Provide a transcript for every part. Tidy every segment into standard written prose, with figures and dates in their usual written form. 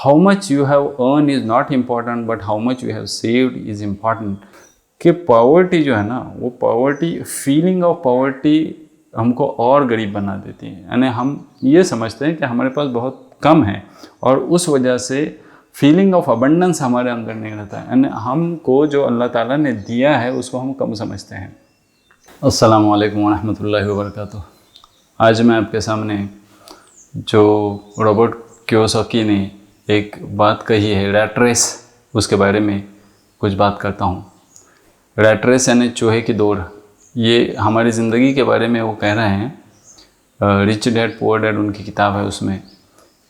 How much you have earn is not important but how much you have saved is important. कि poverty जो है ना, वो poverty, feeling of poverty हमको और गरीब बना देती है। यानी हम ये समझते हैं कि हमारे पास बहुत कम है और उस वजह से फीलिंग ऑफ अबंडेंस हमारे अंदर नहीं रहता है। यानी हमको जो अल्लाह ताला ने दिया है उसको हम कम समझते हैं। अस्सलामु अलैकुम रहमतुल्लाहि व बरकातुहू। आज मैं आपके सामने जो रॉबर्ट कियोसाकी ने एक बात कही है, रैट रेस, उसके बारे में कुछ बात करता हूँ। रैट रेस यानी चूहे की दौड़, ये हमारी ज़िंदगी के बारे में वो कह रहे हैं। रिच डैड पुअर डैड उनकी किताब है, उसमें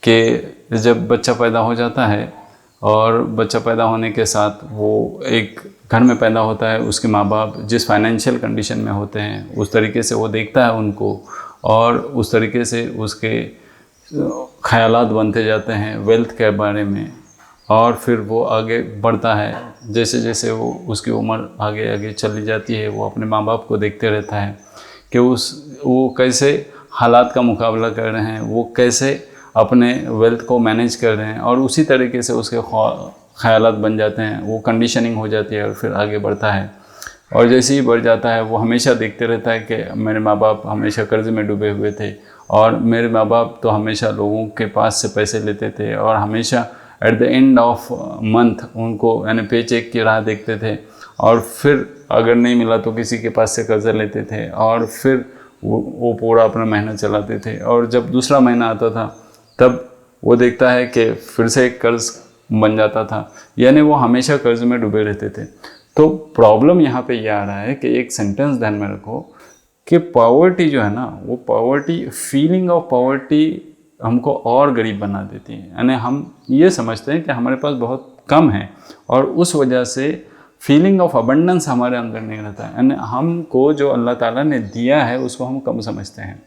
कि जब बच्चा पैदा हो जाता है और बच्चा पैदा होने के साथ वो एक घर में पैदा होता है, उसके माँ बाप जिस फाइनेंशियल कंडीशन में होते हैं उस तरीके से वो देखता है उनको और उस तरीके से उसके ख़यालात बनते जाते हैं वेल्थ के बारे में। और फिर वो आगे बढ़ता है, जैसे जैसे वो उसकी उम्र आगे आगे चली जाती है, वो अपने माँ बाप को देखते रहता है कि वो कैसे हालात का मुकाबला कर रहे हैं, वो कैसे अपने वेल्थ को मैनेज कर रहे हैं, और उसी तरीके से उसके ख़यालात बन जाते हैं, वो कंडीशनिंग हो जाती है और फिर आगे बढ़ता है। और जैसे ही बढ़ जाता है वो हमेशा देखते रहता है कि मेरे माँ बाप हमेशा कर्ज़ में डूबे हुए थे और मेरे माँ बाप तो हमेशा लोगों के पास से पैसे लेते थे और हमेशा at the end of month उनको यानी पे चेक की राह देखते थे, और फिर अगर नहीं मिला तो किसी के पास से कर्ज़ा लेते थे और फिर वो पूरा अपना महीना चलाते थे। और जब दूसरा महीना आता था तब वो देखता है कि फिर से एक कर्ज़ बन जाता था, यानी वो हमेशा कर्ज़ में डूबे रहते थे। तो प्रॉब्लम यहाँ पे ये आ रहा है कि एक सेंटेंस ध्यान में रखो कि पॉवर्टी जो है ना, वो पॉवर्टी, फीलिंग ऑफ पॉवर्टी हमको और गरीब बना देती है। यानी हम ये समझते हैं कि हमारे पास बहुत कम है और उस वजह से फीलिंग ऑफ अबंडेंस हमारे अंदर नहीं रहता है। यानी हमको जो अल्लाह ताला ने दिया है उसको हम कम समझते हैं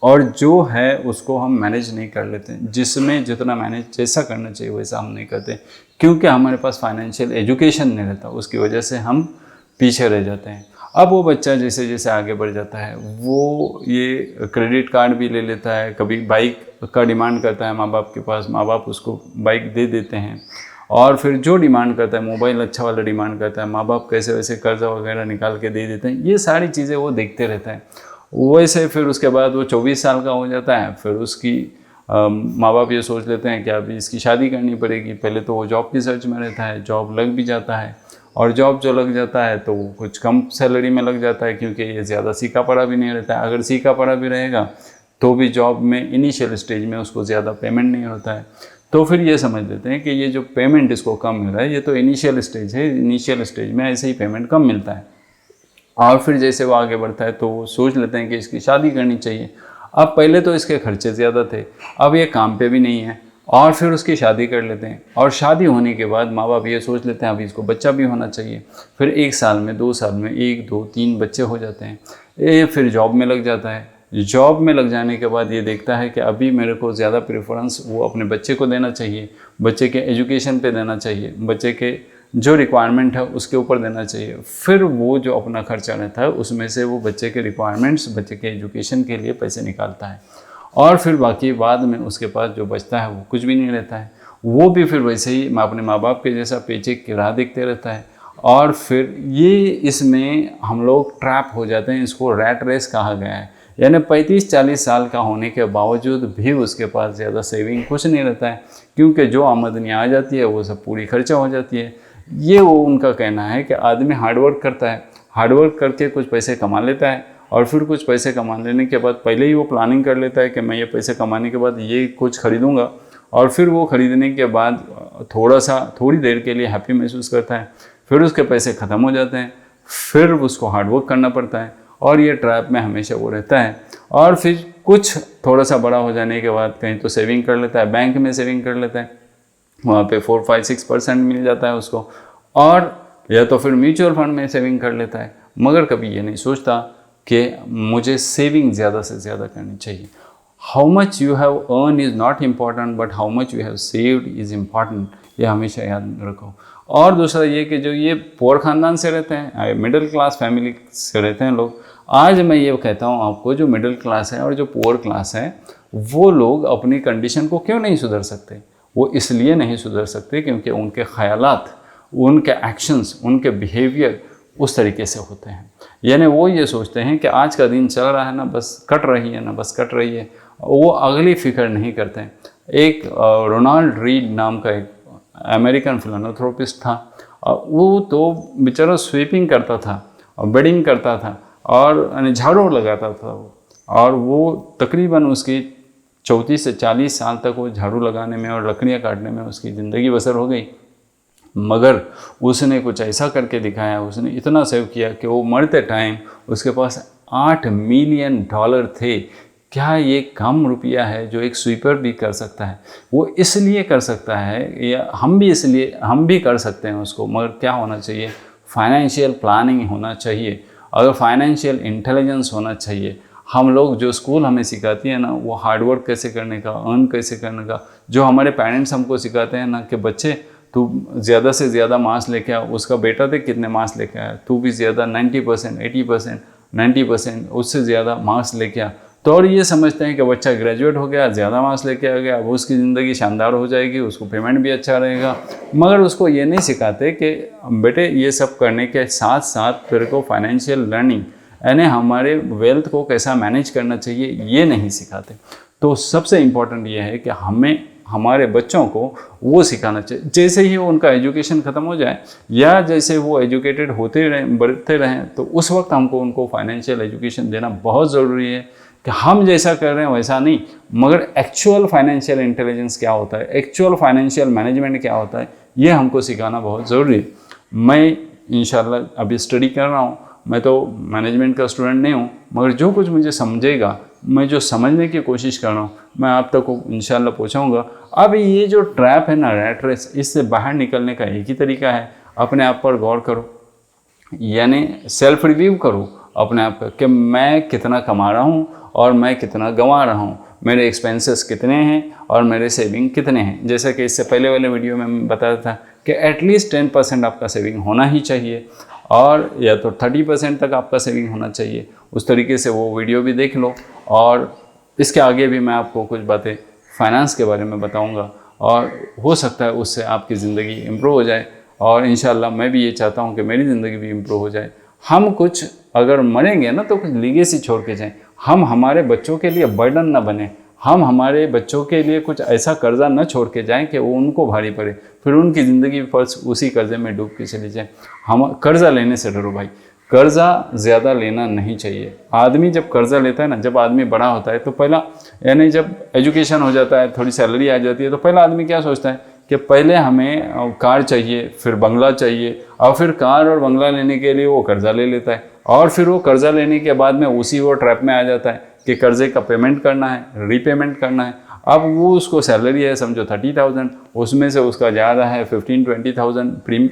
और जो है उसको हम मैनेज नहीं कर लेते, जिसमें जितना मैनेज जैसा करना चाहिए वैसा हम नहीं करते, क्योंकि हमारे पास फाइनेंशियल एजुकेशन नहीं रहता। उसकी वजह से हम पीछे रह जाते हैं। अब वो बच्चा जैसे जैसे आगे बढ़ जाता है वो ये क्रेडिट कार्ड भी ले लेता है, कभी बाइक का डिमांड करता है माँ बाप के पास, माँ बाप उसको बाइक दे देते हैं, और फिर जो डिमांड करता है, मोबाइल अच्छा वाला डिमांड करता है, माँ बाप कैसे वैसे कर्जा वगैरह निकाल के दे देते हैं। ये सारी चीज़ें वो देखते रहता है। वैसे फिर उसके बाद वो 24 साल का हो जाता है, फिर उसकी माँ बाप ये सोच लेते हैं कि अभी इसकी शादी करनी पड़ेगी। पहले तो वो जॉब की सर्च में रहता है, जॉब लग भी जाता है, और जॉब जो लग जाता है तो वो कुछ कम सैलरी में लग जाता है, क्योंकि ये ज़्यादा सीखा पढ़ा भी नहीं रहता है। अगर सीखा पढ़ा भी रहेगा तो भी जॉब में इनिशियल स्टेज में उसको ज़्यादा पेमेंट नहीं होता है। तो फिर ये समझ लेते हैं कि ये जो पेमेंट इसको कम मिल रहा है ये तो इनिशियल स्टेज है, इनिशियल स्टेज में ऐसे ही पेमेंट कम मिलता है। और फिर जैसे वो आगे बढ़ता है तो वो सोच लेते हैं कि इसकी शादी करनी चाहिए। अब पहले तो इसके खर्चे ज़्यादा थे, अब ये काम पे भी नहीं है, और फिर उसकी शादी कर लेते हैं। और शादी होने के बाद माँ बाप ये सोच लेते हैं अभी इसको बच्चा भी होना चाहिए। फिर 1 साल में 2 साल में 1 2 3 बच्चे हो जाते हैं। ये फिर जॉब में लग जाता है। जॉब में लग जाने के बाद ये देखता है कि अभी मेरे को ज़्यादा प्रेफरेंस वो अपने बच्चे को देना चाहिए, बच्चे के एजुकेशन पे देना चाहिए, बच्चे के जो रिक्वायरमेंट है उसके ऊपर देना चाहिए। फिर वो जो अपना खर्चा रहता है उसमें से वो बच्चे के रिक्वायरमेंट्स, बच्चे के एजुकेशन के लिए पैसे निकालता है, और फिर बाकी बाद में उसके पास जो बचता है वो कुछ भी नहीं रहता है। वो भी फिर वैसे ही अपने माँ बाप के जैसा पेचेक की राह देखते रहता है। और फिर ये इसमें हम लोग ट्रैप हो जाते हैं। इसको रैट रेस कहा गया है। यानी 35-40 साल का होने के बावजूद भी उसके पास ज़्यादा सेविंग कुछ नहीं रहता है, क्योंकि जो आमदनी आ जाती है वो सब पूरी खर्चा हो जाती है। ये वो उनका कहना है कि आदमी हार्डवर्क करता है, हार्डवर्क करके कुछ पैसे कमा लेता है, और फिर कुछ पैसे कमा लेने के बाद पहले ही वो प्लानिंग कर लेता है कि मैं ये पैसे कमाने के बाद ये कुछ खरीदूंगा, और फिर वो ख़रीदने के बाद थोड़ी देर के लिए हैप्पी महसूस करता है, फिर उसके पैसे ख़त्म हो जाते हैं, फिर उसको हार्डवर्क करना पड़ता है, और ये ट्रैप में हमेशा वो रहता है। और फिर कुछ थोड़ा सा बड़ा हो जाने के बाद कहीं तो सेविंग कर लेता है, बैंक में सेविंग कर लेता है, वहाँ पे 4-5-6% मिल जाता है उसको, और या तो फिर म्यूचुअल फंड में सेविंग कर लेता है, मगर कभी ये नहीं सोचता कि मुझे सेविंग ज़्यादा से ज़्यादा करनी चाहिए। How much you have earn is not important but how much you have saved is important, ये हमेशा याद रखो। और दूसरा ये कि जो ये पुअर ख़ानदान से रहते हैं, मिडिल क्लास फैमिली से रहते हैं लोग, आज मैं ये कहता हूँ आपको, जो मिडिल क्लास है और जो पुअर क्लास है वो लोग अपनी कंडीशन को क्यों नहीं सुधर सकते। वो इसलिए नहीं सुधर सकते क्योंकि उनके ख़यालात, उनके एक्शंस, उनके बिहेवियर उस तरीके से होते हैं। यानी वो ये सोचते हैं कि आज का दिन चल रहा है ना, बस कट रही है ना, बस कट रही है, वो अगली फ़िक्र नहीं करते हैं। एक रोनाल्ड रीड नाम का एक अमेरिकन फिलानथ्रोपिस्ट था, वो तो बेचारा स्वीपिंग करता था और बेडिंग करता था और झाड़ू लगाता था और वो तकरीबन उसकी 34 से 40 साल तक वो झाड़ू लगाने में और लकड़ियाँ काटने में उसकी ज़िंदगी बसर हो गई। मगर उसने कुछ ऐसा करके दिखाया, उसने इतना सेव किया कि वो मरते टाइम उसके पास $8 मिलियन थे। क्या ये कम रुपया है जो एक स्वीपर भी कर सकता है? वो इसलिए कर सकता है, या हम भी कर सकते हैं उसको, मगर क्या होना चाहिए? फाइनेंशियल प्लानिंग होना चाहिए, अगर फाइनेंशियल इंटेलिजेंस होना चाहिए। हम लोग जो स्कूल हमें सिखाती है ना, वो हार्डवर्क कैसे करने का, अर्न कैसे करने का, जो हमारे पेरेंट्स हमको सिखाते हैं ना कि बच्चे तू ज़्यादा से ज़्यादा मार्क्स लेके आ, उसका बेटा देख कितने मार्क्स लेके आया, तू भी ज़्यादा 90%, 80%, 90% उससे ज़्यादा मार्क्स लेके आ। तो और ये समझते हैं कि बच्चा ग्रेजुएट हो गया, ज़्यादा मार्क्स लेके आ गया, अब उसकी ज़िंदगी शानदार हो जाएगी, उसको पेमेंट भी अच्छा रहेगा। मगर उसको ये नहीं सिखाते कि बेटे ये सब करने के साथ साथ तेरे को फाइनेंशियल लर्निंग, यानी हमारे वेल्थ को कैसा मैनेज करना चाहिए, ये नहीं सिखाते। तो सबसे इम्पोर्टेंट ये है कि हमें हमारे बच्चों को वो सिखाना चाहिए। जैसे ही उनका एजुकेशन ख़त्म हो जाए या जैसे वो एजुकेटेड होते रहें, बढ़ते रहें, तो उस वक्त हमको उनको फाइनेंशियल एजुकेशन देना बहुत ज़रूरी है कि हम जैसा कर रहे हैं वैसा नहीं, मगर एक्चुअल फाइनेंशियल इंटेलिजेंस क्या होता है, एक्चुअल फाइनेंशियल मैनेजमेंट क्या होता है, ये हमको सिखाना बहुत ज़रूरी है। मैं इंशाल्लाह अभी स्टडी कर रहा हूँ, मैं तो मैनेजमेंट का स्टूडेंट नहीं हूँ, मगर जो कुछ मुझे समझेगा, मैं जो समझने की कोशिश कर रहा हूँ, मैं आप तक को इंशाल्लाह पहुँचाऊँगा। अब ये जो ट्रैप है ना, रैट रेस, इससे बाहर निकलने का एक ही तरीका है, अपने आप पर गौर करो, यानी सेल्फ रिव्यू करो अपने आप का कि मैं कितना कमा रहा हूँ और मैं कितना गंवा रहा हूँ, मेरे एक्सपेंसेस कितने हैं और मेरे सेविंग कितने हैं। जैसे कि इससे पहले वाले वीडियो में मैं बताया था कि एटलीस्ट 10% आपका सेविंग होना ही चाहिए, और या तो 30% तक आपका सेविंग होना चाहिए। उस तरीके से वो वीडियो भी देख लो, और इसके आगे भी मैं आपको कुछ बातें फाइनेंस के बारे में बताऊंगा, और हो सकता है उससे आपकी ज़िंदगी इम्प्रूव हो जाए। और इंशाल्लाह मैं भी ये चाहता हूँ कि मेरी ज़िंदगी भी इम्प्रूव हो जाए। हम कुछ अगर मरेंगे ना तो कुछ लीगेसी छोड़ के जाएं, हम हमारे बच्चों के लिए बर्डन ना बने, हम हमारे बच्चों के लिए कुछ ऐसा कर्जा न छोड़ के जाएं कि वो उनको भारी पड़े, फिर उनकी ज़िंदगी फर्स्ट उसी कर्जे में डूब के चली जाए। हम कर्जा लेने से डरो भाई, कर्जा ज़्यादा लेना नहीं चाहिए। आदमी जब कर्जा लेता है ना, जब आदमी बड़ा होता है तो पहला, यानी जब एजुकेशन हो जाता है, थोड़ी सैलरी आ जाती है, तो पहला आदमी क्या सोचता है कि पहले हमें कार चाहिए, फिर बंगला चाहिए, और फिर कार और बंगला लेने के लिए वो कर्जा ले लेता है, और फिर वो कर्जा लेने के बाद में उसी वो ट्रैप में आ जाता है कि कर्जे का पेमेंट करना है, रीपेमेंट करना है। अब वो उसको सैलरी है समझो 30,000, उसमें से उसका जा रहा है 15-20,000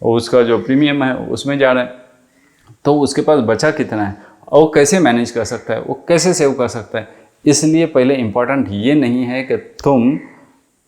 उसका जो प्रीमियम है उसमें जा रहा है, तो उसके पास बचा कितना है, और वो कैसे मैनेज कर सकता है, वो कैसे सेव कर सकता है। इसलिए पहले इम्पॉर्टेंट ये नहीं है कि तुम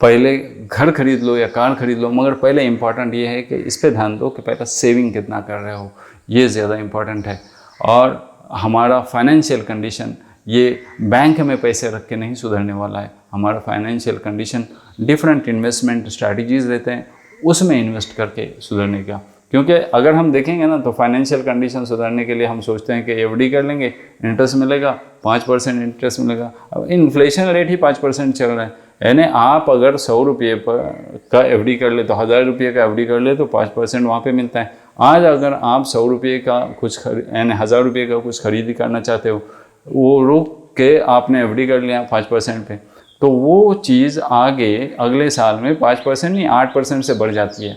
पहले घर खरीद लो या कार खरीद लो, मगर पहले इम्पॉर्टेंट ये है कि इस पे ध्यान दो कि पहले सेविंग कितना कर रहे हो, ये ज़्यादा इम्पॉर्टेंट है। और हमारा फाइनेंशियल कंडीशन ये बैंक में पैसे रख के नहीं सुधरने वाला है। हमारा financial condition different investment strategies रहते हैं, उसमें इन्वेस्ट करके सुधरने का। क्योंकि अगर हम देखेंगे ना तो फाइनेंशियल कंडीशन सुधारने के लिए हम सोचते हैं कि एफडी कर लेंगे, इंटरेस्ट मिलेगा 5% इंटरेस्ट मिलेगा। अब इन्फ्लेशन रेट ही 5% चल रहा है, यानी आप अगर 100 रुपये का एफडी कर ले तो 1000 रुपये का एफडी कर ले तो 5% वहाँ पे मिलता है। आज अगर आप 100 रुपये का कुछ यानी 1000 रुपये का कुछ खरीदी करना चाहते हो, वो रुक के आपने एफडी कर लिया 5% पे, तो वो चीज़ आगे अगले साल में 5% नहीं 8% से बढ़ जाती है,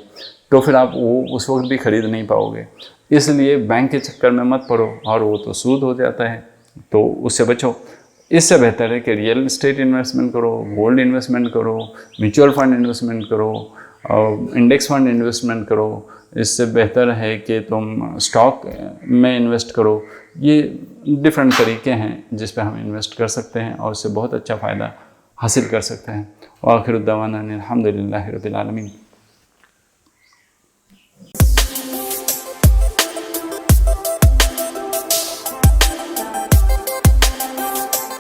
तो फिर आप वो उस वक्त भी खरीद नहीं पाओगे। इसलिए बैंक के चक्कर में मत पड़ो, और वो तो सूद हो जाता है, तो उससे बचो। इससे बेहतर है कि रियल इस्टेट इन्वेस्टमेंट करो, गोल्ड इन्वेस्टमेंट करो, म्यूचुअल फंड इन्वेस्टमेंट करो, इंडेक्स फंड इन्वेस्टमेंट करो। इससे बेहतर है कि तुम स्टॉक में इन्वेस्ट करो। ये डिफरेंट तरीके हैं जिस पे हम इन्वेस्ट कर सकते हैं और उससे बहुत अच्छा फ़ायदा हासिल कर सकते हैं। व आखिर दावाना अनिल हम्दुलिल्लाहि रब्बिल आलमीन।